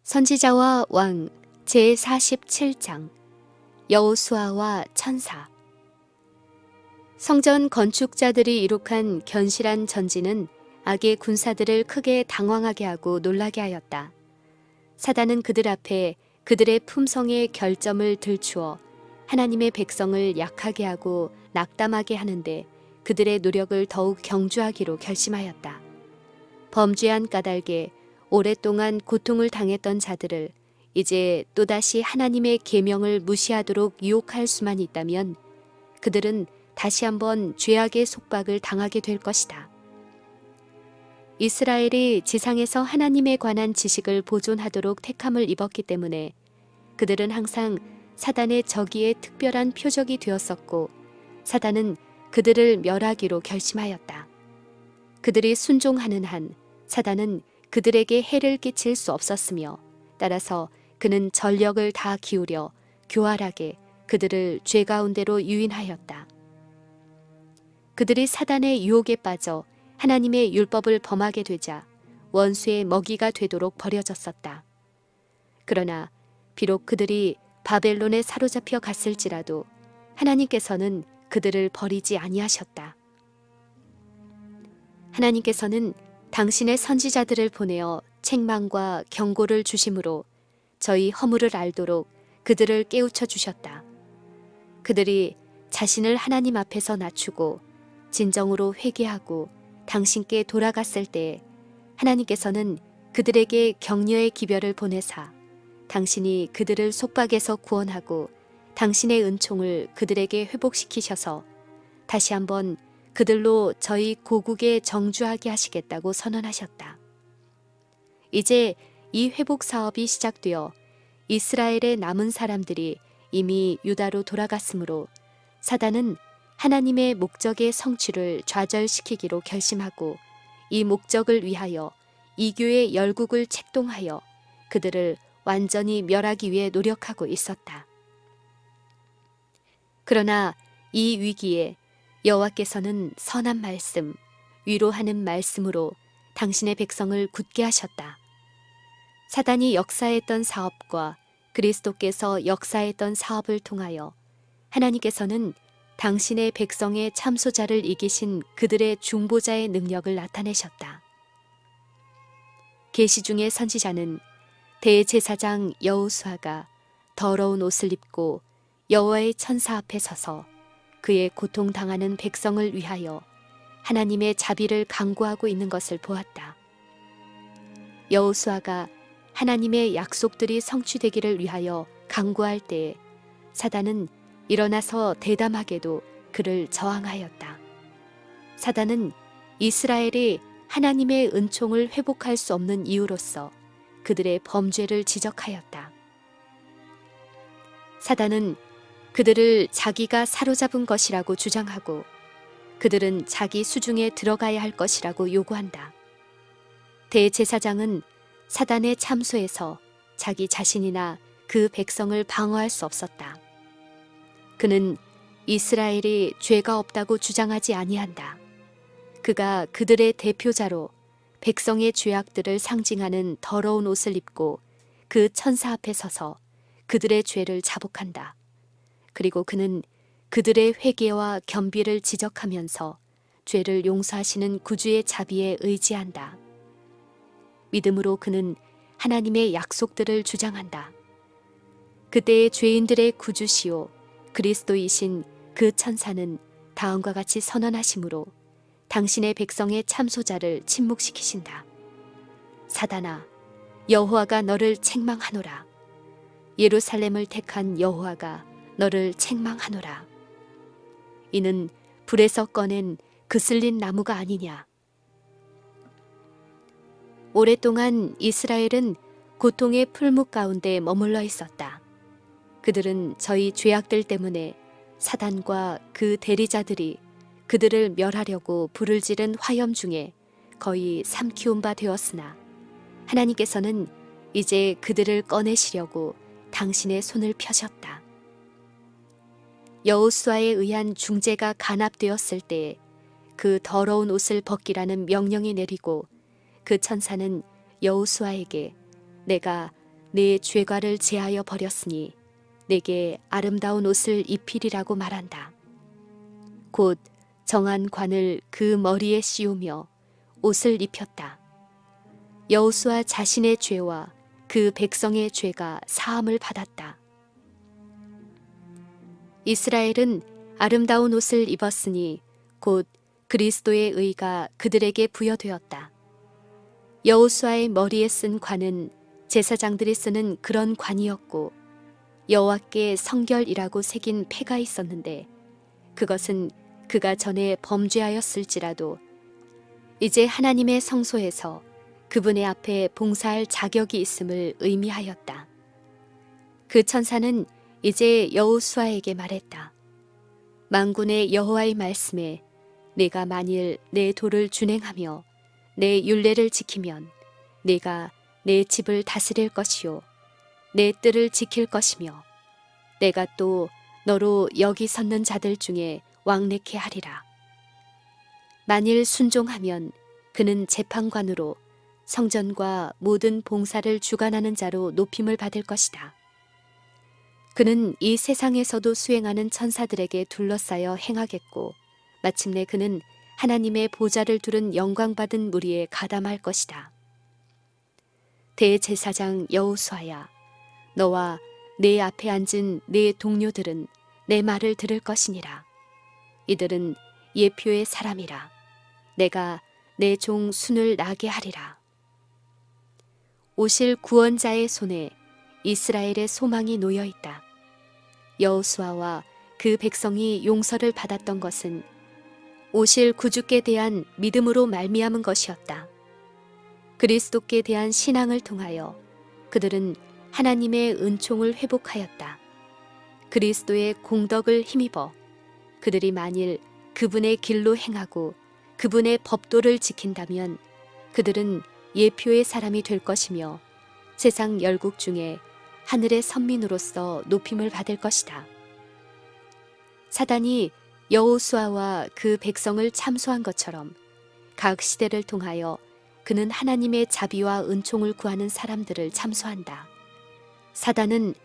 선지자와 왕 제47장 여호수아와 천사. 성전 건축자들이 이룩한 견실한 전지는 악의 군사들을 크게 당황하게 하고 놀라게 하였다. 사단은 그들 앞에 그들의 품성의 결점을 들추어 하나님의 백성을 약하게 하고 낙담하게 하는데 그들의 노력을 더욱 경주하기로 결심하였다. 범죄한 까닭에 오랫동안 고통을 당했던 자들을 이제 또다시 하나님의 계명을 무시하도록 유혹할 수만 있다면 그들은 다시 한번 죄악의 속박을 당하게 될 것이다. 이스라엘이 지상에서 하나님에 관한 지식을 보존하도록 택함을 입었기 때문에 그들은 항상 사단의 적이의 특별한 표적이 되었었고 사단은 그들을 멸하기로 결심하였다. 그들이 순종하는 한 사단은 그들에게 해를 끼칠 수 없었으며 따라서 그는 전력을 다 기울여 교활하게 그들을 죄 가운데로 유인하였다. 그들이 사단의 유혹에 빠져 하나님의 율법을 범하게 되자 원수의 먹이가 되도록 버려졌었다. 그러나 비록 그들이 바벨론에 사로잡혀 갔을지라도 하나님께서는 그들을 버리지 아니하셨다. 하나님께서는 당신의 선지자들을 보내어 책망과 경고를 주심으로 저희 허물을 알도록 그들을 깨우쳐 주셨다. 그들이 자신을 하나님 앞에서 낮추고 진정으로 회개하고 당신께 돌아갔을 때에 하나님께서는 그들에게 격려의 기별을 보내사 당신이 그들을 속박에서 구원하고 당신의 은총을 그들에게 회복시키셔서 다시 한번 그들로 저희 고국에 정주하게 하시겠다고 선언하셨다. 이제 이 회복 사업이 시작되어 이스라엘의 남은 사람들이 이미 유다로 돌아갔으므로 사단은 하나님의 목적의 성취를 좌절시키기로 결심하고 이 목적을 위하여 이교의 열국을 책동하여 그들을 완전히 멸하기 위해 노력하고 있었다. 그러나 이 위기에 여호와께서는 선한 말씀, 위로하는 말씀으로 당신의 백성을 굳게 하셨다. 사단이 역사했던 사업과 그리스도께서 역사했던 사업을 통하여 하나님께서는 당신의 백성의 참소자를 이기신 그들의 중보자의 능력을 나타내셨다. 계시 중의 선지자는 대제사장 여호수아가 더러운 옷을 입고 여호와의 천사 앞에 서서 그의 고통당하는 백성을 위하여 하나님의 자비를 간구하고 있는 것을 보았다. 여호수아가 하나님의 약속들이 성취되기를 위하여 간구할 때에 사단은 일어나서 대담하게도 그를 저항하였다. 사단은 이스라엘이 하나님의 은총을 회복할 수 없는 이유로서 그들의 범죄를 지적하였다. 사단은 그들을 자기가 사로잡은 것이라고 주장하고 그들은 자기 수중에 들어가야 할 것이라고 요구한다. 대제사장은 사단의 참소에서 자기 자신이나 그 백성을 방어할 수 없었다. 그는 이스라엘이 죄가 없다고 주장하지 아니한다. 그가 그들의 대표자로 백성의 죄악들을 상징하는 더러운 옷을 입고 그 천사 앞에 서서 그들의 죄를 자복한다. 그리고 그는 그들의 회개와 겸비를 지적하면서 죄를 용서하시는 구주의 자비에 의지한다. 믿음으로 그는 하나님의 약속들을 주장한다. 그때의 죄인들의 구주시오 그리스도이신 그 천사는 다음과 같이 선언하심으로 당신의 백성의 참소자를 침묵시키신다. 사단아, 여호와가 너를 책망하노라. 예루살렘을 택한 여호와가 너를 책망하노라. 이는 불에서 꺼낸 그슬린 나무가 아니냐. 오랫동안 이스라엘은 고통의 풀묵 가운데 머물러 있었다. 그들은 저희 죄악들 때문에 사단과 그 대리자들이 그들을 멸하려고 불을 지른 화염 중에 거의 삼키운 바 되었으나 하나님께서는 이제 그들을 꺼내시려고 당신의 손을 펴셨다. 여호수아에 의한 중재가 간합되었을 때에 그 더러운 옷을 벗기라는 명령이 내리고 그 천사는 여호수아에게 내가 내 죄과를 제하여 버렸으니 내게 아름다운 옷을 입히리라고 말한다. 곧 정한 관을 그 머리에 씌우며 옷을 입혔다. 여호수아 자신의 죄와 그 백성의 죄가 사함을 받았다. 이스라엘은 아름다운 옷을 입었으니 곧 그리스도의 의가 그들에게 부여되었다. 여호수아의 머리에 쓴 관은 제사장들이 쓰는 그런 관이었고 여호와께 성결이라고 새긴 패가 있었는데 그것은 그가 전에 범죄하였을지라도 이제 하나님의 성소에서 그분의 앞에 봉사할 자격이 있음을 의미하였다. 그 천사는 이제 여호수아에게 말했다. 만군의 여호와의 말씀에 내가 만일 내 도를 준행하며 내 율례를 지키면 내가 내 집을 다스릴 것이요 내 뜰을 지킬 것이며 내가 또 너로 여기 섰는 자들 중에 왕래케 하리라. 만일 순종하면 그는 재판관으로 성전과 모든 봉사를 주관하는 자로 높임을 받을 것이다. 그는 이 세상에서도 수행하는 천사들에게 둘러싸여 행하겠고 마침내 그는 하나님의 보좌를 두른 영광받은 무리에 가담할 것이다. 대제사장 여호수아야, 너와 내 앞에 앉은 내 동료들은 내 말을 들을 것이니라. 이들은 예표의 사람이라. 내가 내 종 순을 나게 하리라. 오실 구원자의 손에 이스라엘의 소망이 놓여 있다. 여호수아와 그 백성이 용서를 받았던 것은 오실 구주께 대한 믿음으로 말미암은 것이었다. 그리스도께 대한 신앙을 통하여 그들은 하나님의 은총을 회복하였다. 그리스도의 공덕을 힘입어 그들이 만일 그분의 길로 행하고 그분의 법도를 지킨다면 그들은 예표의 사람이 될 것이며 세상 열국 중에 하늘의 선민으로서 높임을 받을 것이다. 사단이 여호수아와 그 백성을 참소한 것처럼 각 시대를 통하여 그는 하나님의 자비와 은총을 구하는 사람들을 참소한다. 사단은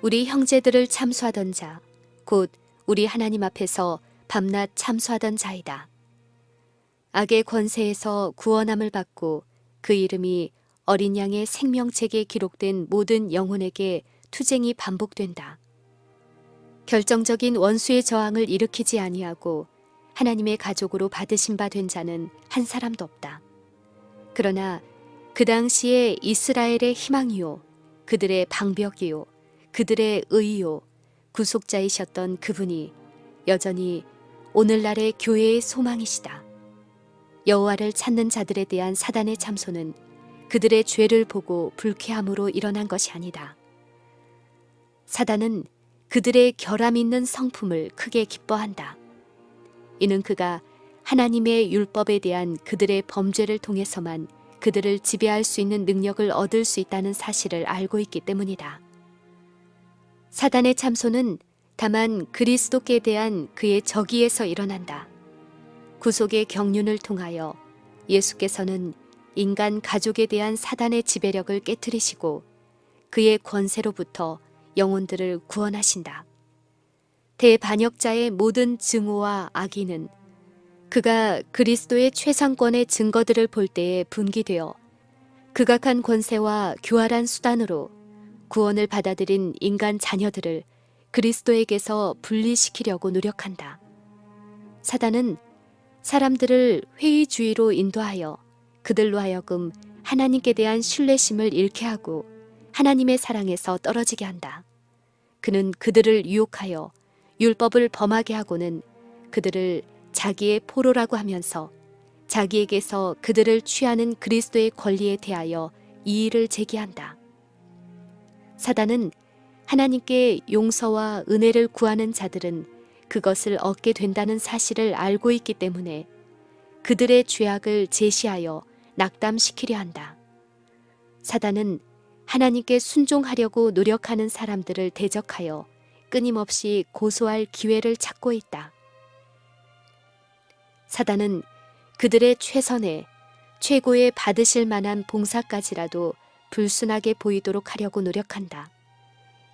우리 형제들을 참소하던 자, 곧 우리 하나님 앞에서 밤낮 참소하던 자이다. 악의 권세에서 구원함을 받고 그 이름이 어린 양의 생명책에 기록된 모든 영혼에게 투쟁이 반복된다. 결정적인 원수의 저항을 일으키지 아니하고 하나님의 가족으로 받으신 바 된 자는 한 사람도 없다. 그러나 그 당시에 이스라엘의 희망이요, 그들의 방벽이요, 그들의 의요, 구속자이셨던 그분이 여전히 오늘날의 교회의 소망이시다. 여호와를 찾는 자들에 대한 사단의 참소는 그들의 죄를 보고 불쾌함으로 일어난 것이 아니다. 사단은 그들의 결함 있는 성품을 크게 기뻐한다. 이는 그가 하나님의 율법에 대한 그들의 범죄를 통해서만 그들을 지배할 수 있는 능력을 얻을 수 있다는 사실을 알고 있기 때문이다. 사단의 참소는 다만 그리스도께 대한 그의 적의에서 일어난다. 구속의 경륜을 통하여 예수께서는 인간 가족에 대한 사단의 지배력을 깨트리시고 그의 권세로부터 영혼들을 구원하신다. 대반역자의 모든 증오와 악의는 그가 그리스도의 최상권의 증거들을 볼 때에 분기되어 극악한 권세와 교활한 수단으로 구원을 받아들인 인간 자녀들을 그리스도에게서 분리시키려고 노력한다. 사단은 사람들을 회의주의로 인도하여 그들로 하여금 하나님께 대한 신뢰심을 잃게 하고 하나님의 사랑에서 떨어지게 한다. 그는 그들을 유혹하여 율법을 범하게 하고는 그들을 자기의 포로라고 하면서 자기에게서 그들을 취하는 그리스도의 권리에 대하여 이의를 제기한다. 사단은 하나님께 용서와 은혜를 구하는 자들은 그것을 얻게 된다는 사실을 알고 있기 때문에 그들의 죄악을 제시하여 낙담시키려 한다. 사단은 하나님께 순종하려고 노력하는 사람들을 대적하여 끊임없이 고소할 기회를 찾고 있다. 사단은 그들의 최선에 최고의 받으실 만한 봉사까지라도 불순하게 보이도록 하려고 노력한다.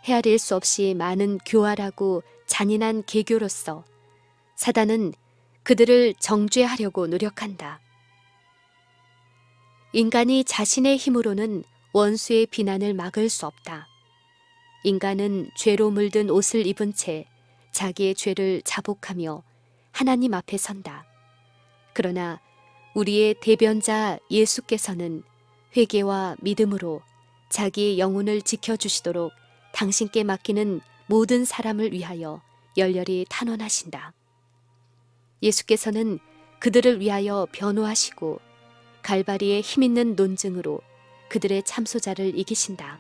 헤아릴 수 없이 많은 교활하고 잔인한 계교로서 사단은 그들을 정죄하려고 노력한다. 인간이 자신의 힘으로는 원수의 비난을 막을 수 없다. 인간은 죄로 물든 옷을 입은 채 자기의 죄를 자복하며 하나님 앞에 선다. 그러나 우리의 대변자 예수께서는 회개와 믿음으로 자기의 영혼을 지켜주시도록 당신께 맡기는 모든 사람을 위하여 열렬히 탄원하신다. 예수께서는 그들을 위하여 변호하시고 갈바리의 힘있는 논증으로 그들의 참소자를 이기신다.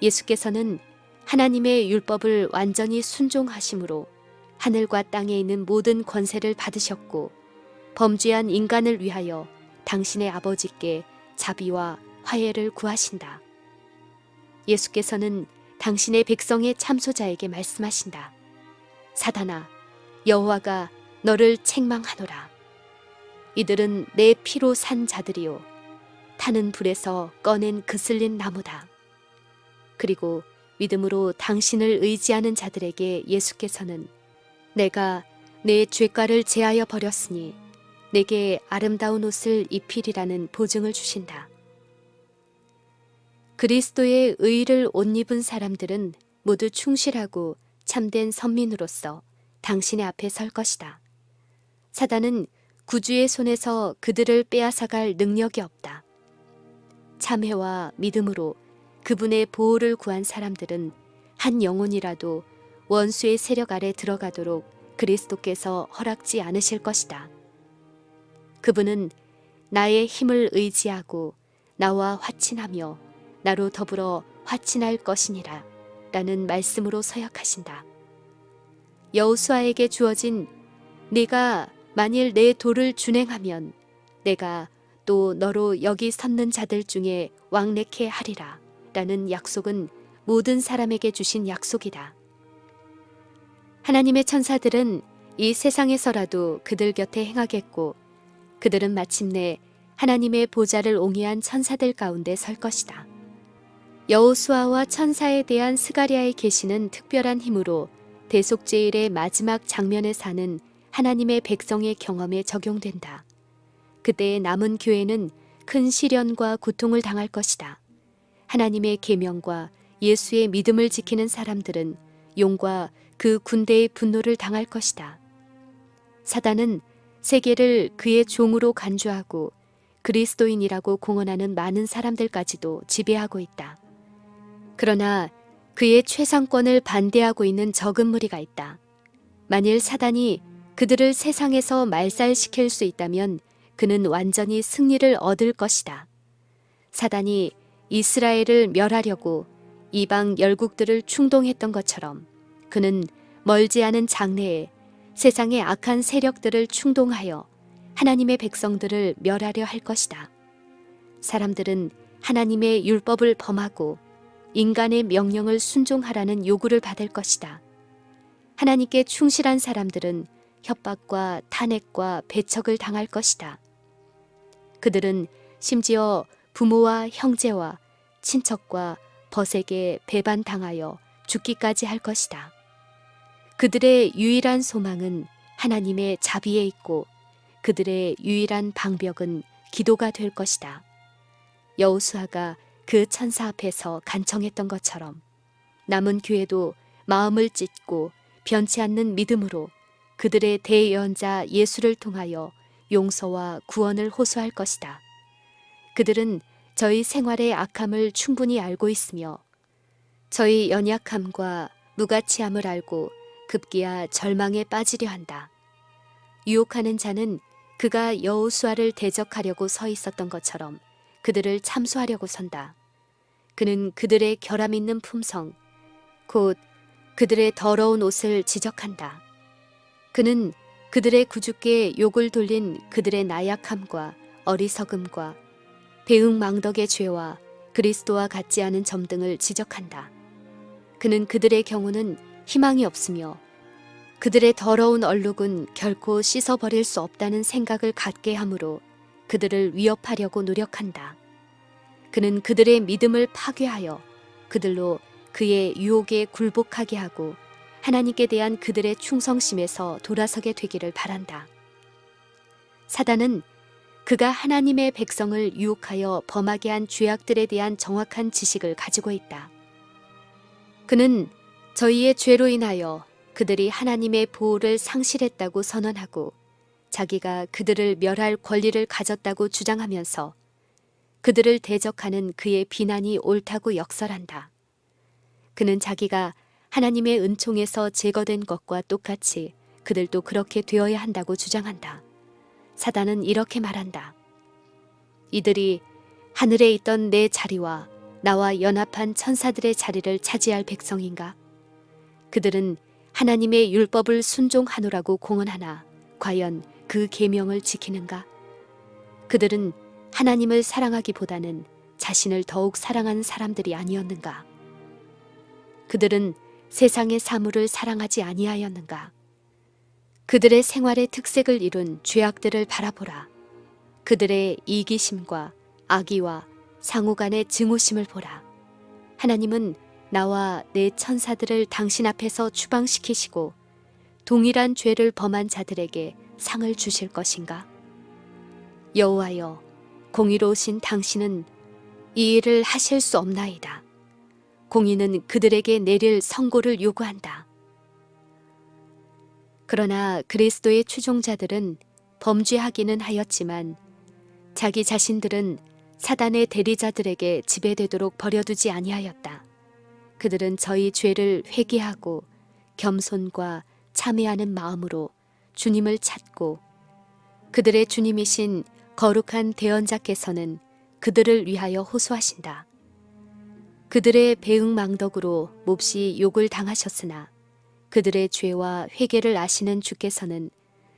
예수께서는 하나님의 율법을 완전히 순종하심으로 하늘과 땅에 있는 모든 권세를 받으셨고 범죄한 인간을 위하여 당신의 아버지께 자비와 화해를 구하신다. 예수께서는 당신의 백성의 참소자에게 말씀하신다. 사단아, 여호와가 너를 책망하노라. 이들은 내 피로 산 자들이요 타는 불에서 꺼낸 그슬린 나무다. 그리고 믿음으로 당신을 의지하는 자들에게 예수께서는 내가 내 죄가를 제하여 버렸으니 내게 아름다운 옷을 입히리라는 보증을 주신다. 그리스도의 의를 옷 입은 사람들은 모두 충실하고 참된 선민으로서 당신의 앞에 설 것이다. 사단은 구주의 손에서 그들을 빼앗아갈 능력이 없다. 참회와 믿음으로 그분의 보호를 구한 사람들은 한 영혼이라도 원수의 세력 아래 들어가도록 그리스도께서 허락지 않으실 것이다. 그분은 나의 힘을 의지하고 나와 화친하며 나로 더불어 화친할 것이니라 라는 말씀으로 서약하신다. 여호수아에게 주어진 네가 만일 내 도를 준행하면 내가 또 너로 여기 섰는 자들 중에 왕래케 하리라 라는 약속은 모든 사람에게 주신 약속이다. 하나님의 천사들은 이 세상에서라도 그들 곁에 행하겠고 그들은 마침내 하나님의 보좌를 옹이한 천사들 가운데 설 것이다. 여호수아와 천사에 대한 스가랴의 계시는 특별한 힘으로 대속죄일의 마지막 장면에 사는 하나님의 백성의 경험에 적용된다. 그때의 남은 교회는 큰 시련과 고통을 당할 것이다. 하나님의 계명과 예수의 믿음을 지키는 사람들은 용과 그 군대의 분노를 당할 것이다. 사단은 세계를 그의 종으로 간주하고 그리스도인이라고 공언하는 많은 사람들까지도 지배하고 있다. 그러나 그의 최상권을 반대하고 있는 적은 무리가 있다. 만일 사단이 그들을 세상에서 말살시킬 수 있다면 그는 완전히 승리를 얻을 것이다. 사단이 이스라엘을 멸하려고 이방 열국들을 충동했던 것처럼 그는 멀지 않은 장래에 세상의 악한 세력들을 충동하여 하나님의 백성들을 멸하려 할 것이다. 사람들은 하나님의 율법을 범하고 인간의 명령을 순종하라는 요구를 받을 것이다. 하나님께 충실한 사람들은 협박과 탄핵과 배척을 당할 것이다. 그들은 심지어 부모와 형제와 친척과 벗에게 배반당하여 죽기까지 할 것이다. 그들의 유일한 소망은 하나님의 자비에 있고 그들의 유일한 방벽은 기도가 될 것이다. 여호수아가 그 천사 앞에서 간청했던 것처럼 남은 교회도 마음을 찢고 변치 않는 믿음으로 그들의 대예언자 예수를 통하여 용서와 구원을 호소할 것이다. 그들은 저희 생활의 악함을 충분히 알고 있으며 저희 연약함과 무가치함을 알고 급기야 절망에 빠지려 한다. 유혹하는 자는 그가 여호수아를 대적하려고 서 있었던 것처럼 그들을 참수하려고 선다. 그는 그들의 결함 있는 품성, 곧 그들의 더러운 옷을 지적한다. 그는 그들의 구주께 욕을 돌린 그들의 나약함과 어리석음과 배응망덕의 죄와 그리스도와 같지 않은 점 등을 지적한다. 그는 그들의 경우는 희망이 없으며 그들의 더러운 얼룩은 결코 씻어버릴 수 없다는 생각을 갖게 하므로 그들을 위협하려고 노력한다. 그는 그들의 믿음을 파괴하여 그들로 그의 유혹에 굴복하게 하고 하나님께 대한 그들의 충성심에서 돌아서게 되기를 바란다. 사단은 그가 하나님의 백성을 유혹하여 범하게 한 죄악들에 대한 정확한 지식을 가지고 있다. 그는 저희의 죄로 인하여 그들이 하나님의 보호를 상실했다고 선언하고 자기가 그들을 멸할 권리를 가졌다고 주장하면서 그들을 대적하는 그의 비난이 옳다고 역설한다. 그는 자기가 하나님의 은총에서 제거된 것과 똑같이 그들도 그렇게 되어야 한다고 주장한다. 사단은 이렇게 말한다. 이들이 하늘에 있던 내 자리와 나와 연합한 천사들의 자리를 차지할 백성인가? 그들은 하나님의 율법을 순종하노라고 공언하나 과연 그 계명을 지키는가? 그들은 하나님을 사랑하기보다는 자신을 더욱 사랑한 사람들이 아니었는가? 그들은 세상의 사물을 사랑하지 아니하였는가? 그들의 생활의 특색을 이룬 죄악들을 바라보라. 그들의 이기심과 악의와 상호간의 증오심을 보라. 하나님은 나와 내 천사들을 당신 앞에서 추방시키시고 동일한 죄를 범한 자들에게 상을 주실 것인가? 여호와여, 공의로우신 당신은 이 일을 하실 수 없나이다. 공의는 그들에게 내릴 선고를 요구한다. 그러나 그리스도의 추종자들은 범죄하기는 하였지만 자기 자신들은 사단의 대리자들에게 지배되도록 버려두지 아니하였다. 그들은 저희 죄를 회개하고 겸손과 참회하는 마음으로 주님을 찾고 그들의 주님이신 거룩한 대언자께서는 그들을 위하여 호소하신다. 그들의 배응망덕으로 몹시 욕을 당하셨으나 그들의 죄와 회개를 아시는 주께서는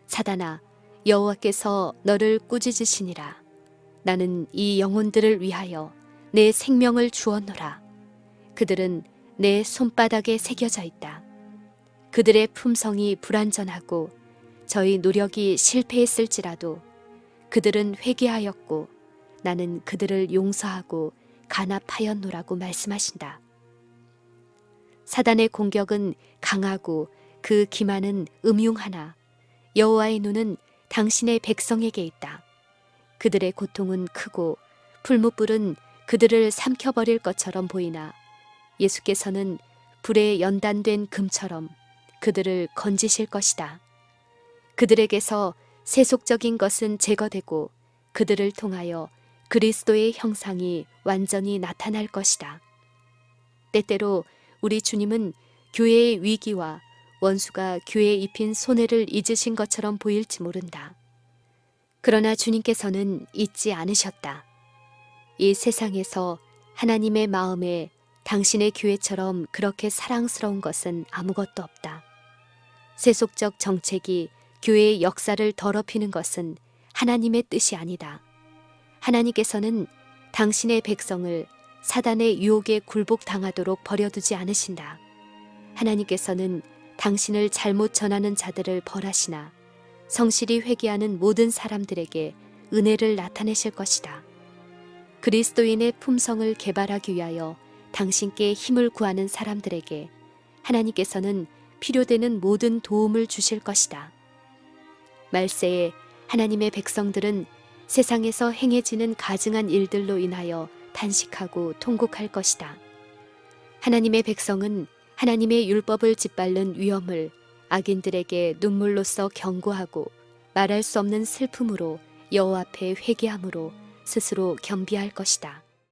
사단아, 여호와께서 너를 꾸짖으시니라. 나는 이 영혼들을 위하여 내 생명을 주었노라. 그들은 내 손바닥에 새겨져 있다. 그들의 품성이 불완전하고 저희 노력이 실패했을지라도 그들은 회개하였고 나는 그들을 용서하고 간합하였노라고 말씀하신다. 사단의 공격은 강하고 그 기만은 음흉하나 여호와의 눈은 당신의 백성에게 있다. 그들의 고통은 크고 풀무불은 그들을 삼켜버릴 것처럼 보이나 예수께서는 불에 연단된 금처럼 그들을 건지실 것이다. 그들에게서 세속적인 것은 제거되고 그들을 통하여 그리스도의 형상이 완전히 나타날 것이다. 때때로 우리 주님은 교회의 위기와 원수가 교회에 입힌 손해를 잊으신 것처럼 보일지 모른다. 그러나 주님께서는 잊지 않으셨다. 이 세상에서 하나님의 마음에 당신의 교회처럼 그렇게 사랑스러운 것은 아무것도 없다. 세속적 정책이 교회의 역사를 더럽히는 것은 하나님의 뜻이 아니다. 하나님께서는 당신의 백성을 사단의 유혹에 굴복당하도록 버려두지 않으신다. 하나님께서는 당신을 잘못 전하는 자들을 벌하시나 성실히 회개하는 모든 사람들에게 은혜를 나타내실 것이다. 그리스도인의 품성을 개발하기 위하여 당신께 힘을 구하는 사람들에게 하나님께서는 필요되는 모든 도움을 주실 것이다. 말세에 하나님의 백성들은 세상에서 행해지는 가증한 일들로 인하여 단식하고 통곡할 것이다. 하나님의 백성은 하나님의 율법을 짓밟는 위험을 악인들에게 눈물로써 경고하고 말할 수 없는 슬픔으로 여호와 앞에 회개함으로 스스로 겸비할 것이다.